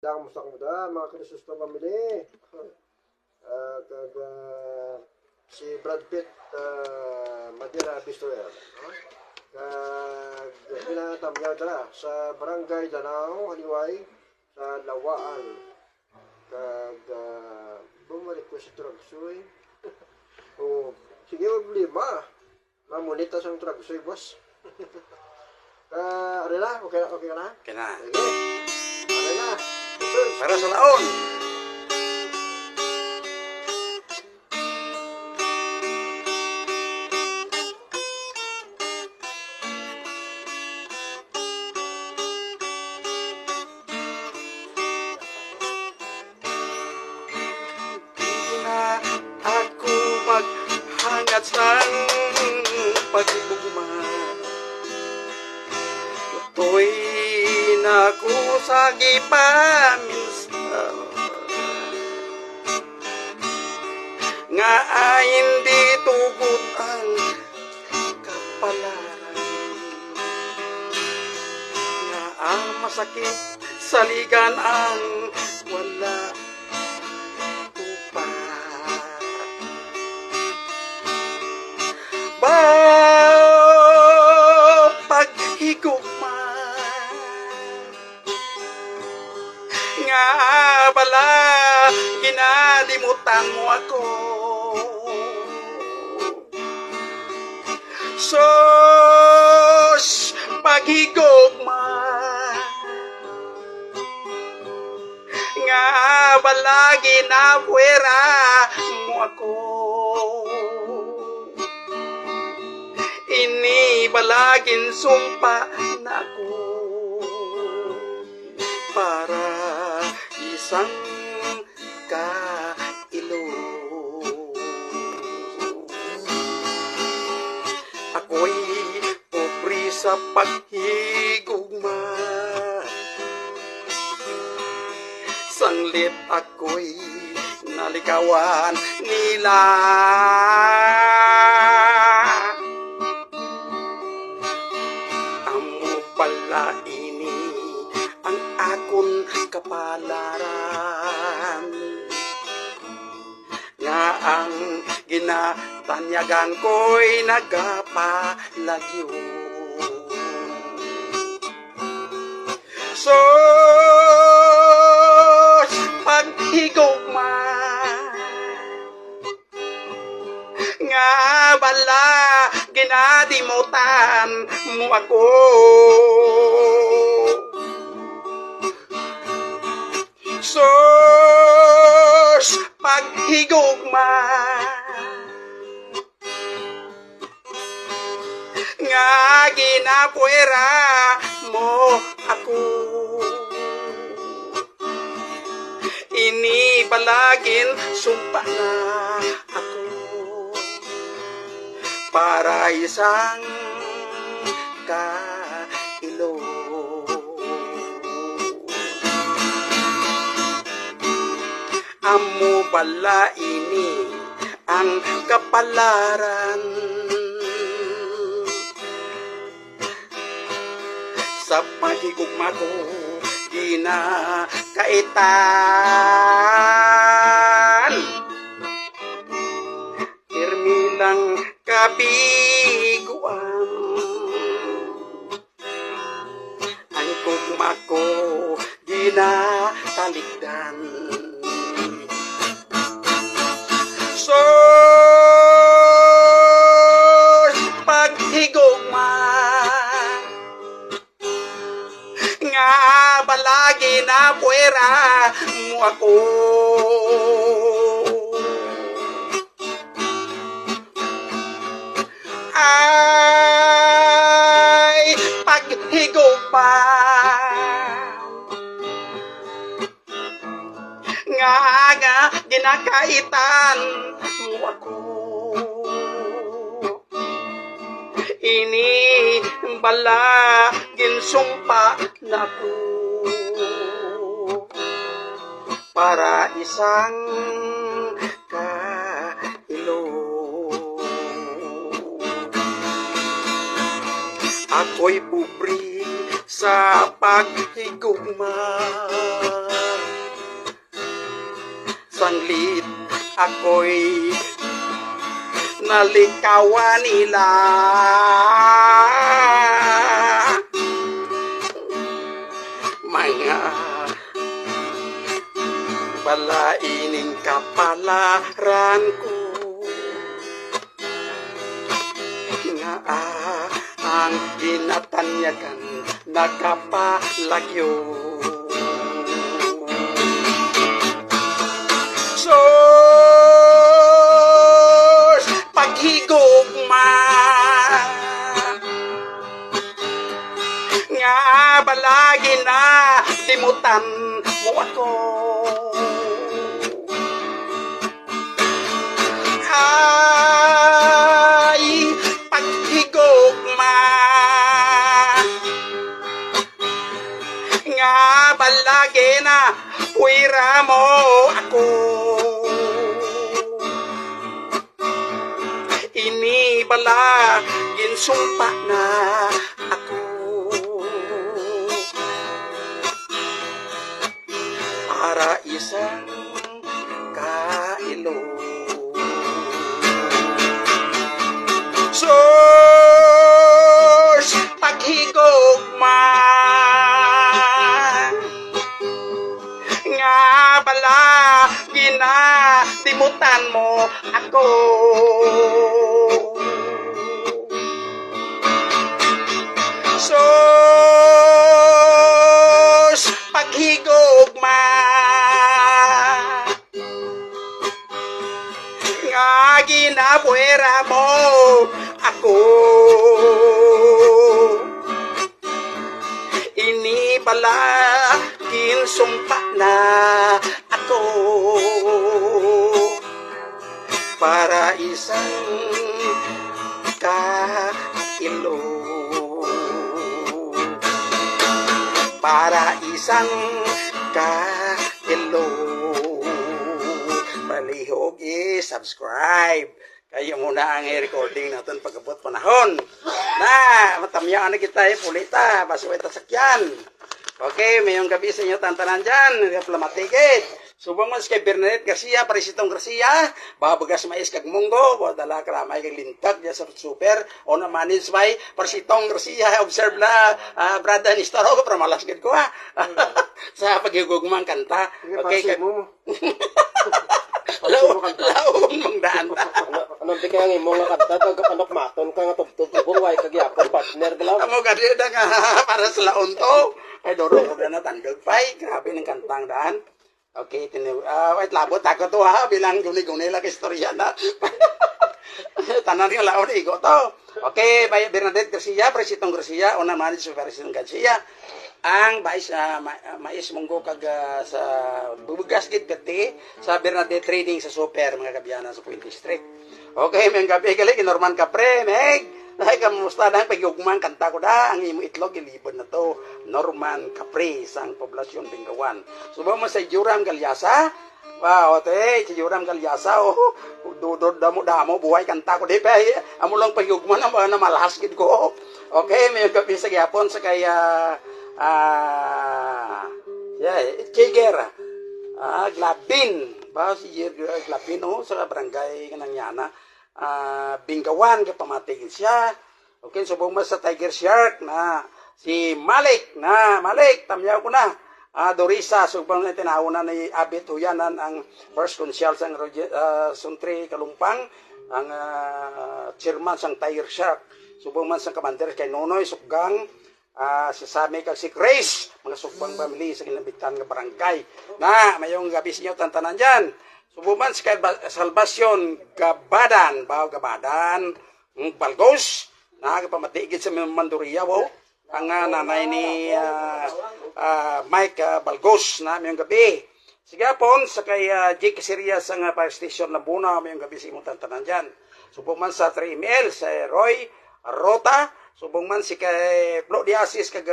Kamusta da mga Krisus na pamili. Si Brad Pitt Madira Bistoyer. Pinatamyaw dala sa Barangay Danao, Haliway, sa Lawaan. Bumalik ko sa Tragsoy. Sige, problema. Mamunita sa Tragsoy, boss. Ano na? Okay na? Okay na? Okay na. Sige. Ano na? Para sa laon. Di na ako maghangat sang pagbugma. To'y naku sa gipaminsan nga hindi tugot ang kapalaran nga ang masakit saligan ang wala tupa ba paghigugma nga bala ginalimutan mo ako sos paghigugma nga bala ginapuera mo ako ini balagin sumpa na ako para isang kailo. Ako'y pobre sa paghigugma, sanglit ako'y nalikawan nila. Amo pala ini ang akon kapalaran nga ang ginatanyagan ko'y nagapalagyo. Sos paghigugma nga bala ginadimutan mo ako sos paghigugma nga ginapuera mo ako ini palagin sumpa na ako para isang kailo. Amo bala ini ang kapalaran sa paghigugma ko ginakaitan irmilang kabiguan ang gugma ko ginatalikdan sos paghigugma nga balagi na puwera mo ako ay paghigugma nga ginakaitan mo ako ini bala ginsumpa na ko para isang kailo. Ako'y pobre sa paghigugma sanglit ako'y nalikawan nila. Mga balaining kapalaran ko nga ang ginatanyagan nakapalagyo. Sos paghigugma nga balagi na limutan mo ako. Ay paghigugma nga balagi na puwira mo ako. Ini bala ginsumpa na ako para isang kailo. Sos paghigugma nga bala ginatimutan mo ako. Sos paghigugma nga ginabuera mo ako. Ini pala ginsumpa na ako para isang kailo. Para isang kailo. Palihog i-subscribe. Kayo muna ang i-recording natin pagkabot panahon. Na, matamyaan na kita pulita. Basuway tasakyan. Okay, mayong gabi sa inyo tantanan dyan. Plamatikit. Subong man kay Bernadette Garcia, Parisitong Garcia. Babagas mais kag munggo. Dala karamay kag lintag dyan sa super. O na manage may Parisitong Garcia. Observe na brada ni Staro. Para malasgid ko ha. Sa paghigugmang kanta. Okay, Laon mong daan. Anong di kaya mo nga kanta, anak maton ka nga tubtubong, way kagyapon, partner galaw. Amo gadi na nga para sa laon to. Ay, doro ko na tandog pay. Grabe ng kantang daan. Okay, wait, labot ako to ha. Bilang guni-guni lang istorya na. Tanan yung laon, igo to. Okay, Bernadette Garcia, Parisitong Garcia, o naman si Parisitong Garcia. Ang mais mais munggo kag sa bubugas gid gati sa Bernadette Trading sa super mga kabiyana sa Point District. Okay, may gabi gali Norman Capre, meg. Ay kamusta na pagugmang kanta ko da ang imo itlog ilibon na to Norman Capre sang poblasyon Bengawan. Subo mo sa Juram Galyasa. Wow, ote, si Juram Galyasa dudod damo buhay kanta ko di pa amo lang pagugman na malahas gid ko. Okay, may gabi sa gyapon sa kaya Chiger Glabin ba si Glabin sa barangay kanang Bengawan ka pamatigin siya. Okay, subong mas sa Tiger Shark na si Malik tamyaw ko na Dorisa subong na tinawon na ni Abit Huyanan ang first consul sang Suntri Kalumpang ang chairman sang Tiger Shark subong man sang commander kay Nonoy Suggang si Sammy kag si Grace, mga sugbang family sa Kilambitan nga barangay. Na, mayong gabi sa inyo tantanan dyan. Subuman sa Salvasyon Gabadan, Balgos, nakakapamatigid sa Manduriya, ang nanay ni Mike Balgos, na mayong gabi. Sigapon, sa kay Jake Siria sa Fire Station Lambuna, mayong gabi sa inyo tantanan dyan. Subuman sa 3ML, sa Roy Rota, subong man si kay Flo Diasis kag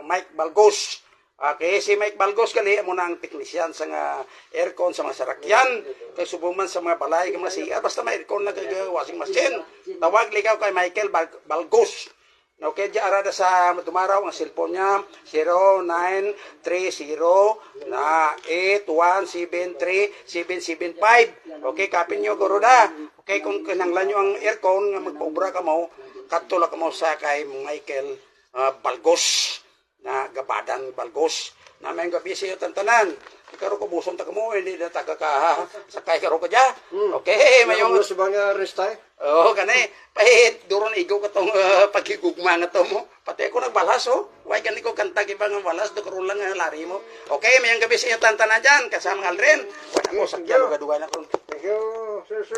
Mike Balgos. Okay, si Mike Balgos kali mo nang teknisyan sa nga aircon sa mga sarakyan. Kay subong man sa mga balay kay mga siya basta may aircon na kag washing machine. Tawag ligaw kay Michael Balgos. Okay, di arada sa tumaraw ang cellphone niya 0930 na 8173775. Okay, kapin nyo guro da. Okay, kung kinanglan nyo ang aircon nga magpaubra ka mo, katula ka mo sa kay Michael Balgos na gabadan Balgos. Na may gabi siya tantanan. Ikaro ko buson ta mo, hindi na taga ka sakay karo ka dya. Okay, mayong Mayong sa mga restay. oo, kani. Pahit, duron igo ka tong pagkigugma nga to mo. Pati ako nagbalas, oh. Huwag ka ko kanta ibang ang balas, doon lang nga lari mo. Okay, mayang gabi sa iyo tanta na dyan, kasama nga rin. Huwag ako, sakyan, magadugan ako. Thank you, sir.